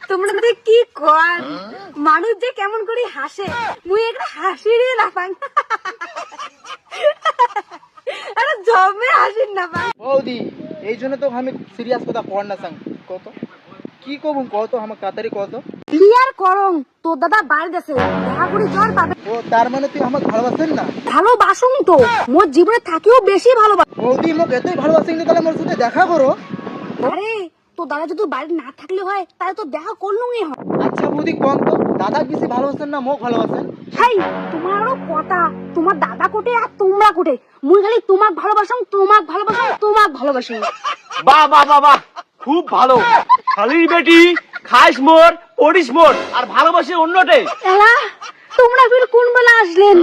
তোমরা তো কি কর মানুষ যে কেমন করে হাসে মুই একটা হাসিরই না পাই আরে জমে হাসির না পাই বৌদি এই জন্য তো আমি সিরিয়াস কথা কর না সাং কত কি কব কত আমার কাতারি কত ক্লিয়ার করং তোর দাদা বাইরে গেছে দেখা করে জ্বর পাবে ও তার মানে তুই আমাকে ভালোবাসেন না ভালোবাসুন তো মোর জীবনে থাকিও বেশি ভালোবাসা বৌদি মোক এতই ভালোবাসেন তাহলে মোর সাথে দেখা করো আরে তোর দাদা যদি বাইরে না থাকলে হয় তাহলে তো দেখা করলুই হয় আচ্ছা বৌদি কোন তো দাদা বেশি ভালোবাসেন না মোক ভালোবাসেন হাই তোমারও কথা তোমার দাদা কোটে আর তোমরা কোটে মুই খালি তোমাক ভালোবাসং তোমাক ভালোবাসং তোমাক ভালোবাসং বাহ বাহ বাহ বাহ খুব ভালো খালির বেটি খাইস মোর পড়িস মোর আর ভালোবাসে অন্যটে এলা তোমরা ফির কোন বেলা আসলেন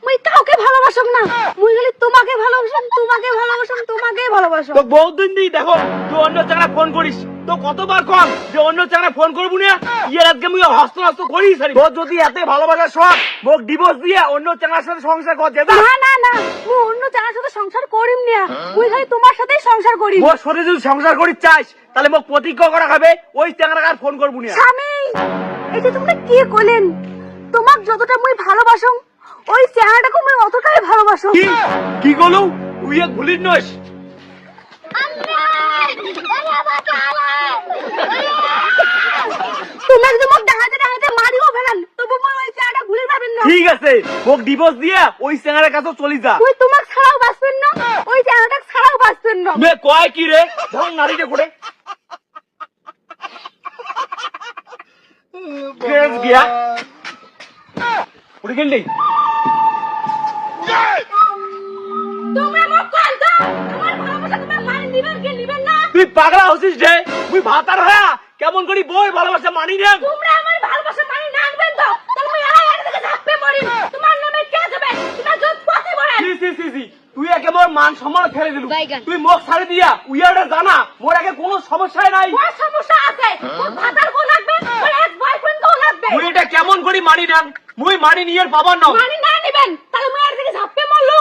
মুই কাউকে ভালোবাসং না মুই খালি তোমাকে ভালোবাসং তোমাকে ভালোবাসং তোমাকে ভালোবাসং তো বহুত দিন দি দেখো তুই অন্য চাকরা ফোন করিস তো কতবার কম যে অন্য চাকরা ফোন করবো না ইয়ের আজকে মুই হস্ত হস্ত করিস তোর যদি এত ভালোবাসার শখ মোক ডিভোর্স দিয়ে অন্য চাকরার সাথে সংসার কর দেবে না না না মুই অন্য জানার সাথে সংসার করিম না মুই খালি তোমার সাথেই সংসার করি মোর সাথে যদি সংসার করিস চাস তাহলে মোক প্রতিজ্ঞা করা খাবে ওই চাকরা আর ফোন করবো না স্বামী এই যে তোমরা কি কইলেন তোমাক যতটা মুই ভালোবাসং ওই চেহারাটাকে মুই অতটাই ভালোবাসং কি কি গলু তুই এক ভুলির নস তোমরা যদি মোক ডাহাতে ডাহাতে মারিও ফেলেন তবু মই ওই চেহারাটা ভুলে যাবেন না ঠিক আছে মোক ডিভোর্স দিয়ে ওই চেঙ্গারের কাছে চলি যা তুই তোমাক ছাড়াও বাঁচবেন না ওই চেহারাটা ছাড়াও বাঁচবেন না মে কয় কি রে ধর নারীকে করে কেস গিয়া উড়ে গেলি তোমরা মোক কল দাও আমার ভালোবাসা তোমরা মানি দিবেন কি নিবেন না তুই পাগলা হচ্ছিস রে তুই ভাতার হয়া কেমন করি বই ভালোবাসা মানি না তোমরা আমার ভালোবাসা মানি না আনবেন তো তাহলে মুই এলাই এর থেকে ঝাপতে মরি তোমার নামে কে যাবে তোমরা যত পথে বলেন সি সি সি সি তুই একে মোর মান সম্মান ফেলে দিলু তুই মুখ ছাড়ি দিয়া উইয়ারটা জানা মোর আগে কোনো সমস্যাই নাই বড় সমস্যা আছে মোর ভাতার কো লাগবে মোর এক্স বয়ফ্রেন্ড কো লাগবে তুই এটা কেমন করি মানি না মুই মানি নিয়ের বাবার নাও মানি না নিবেন তাহলে মুই এর থেকে ঝাপতে মরলু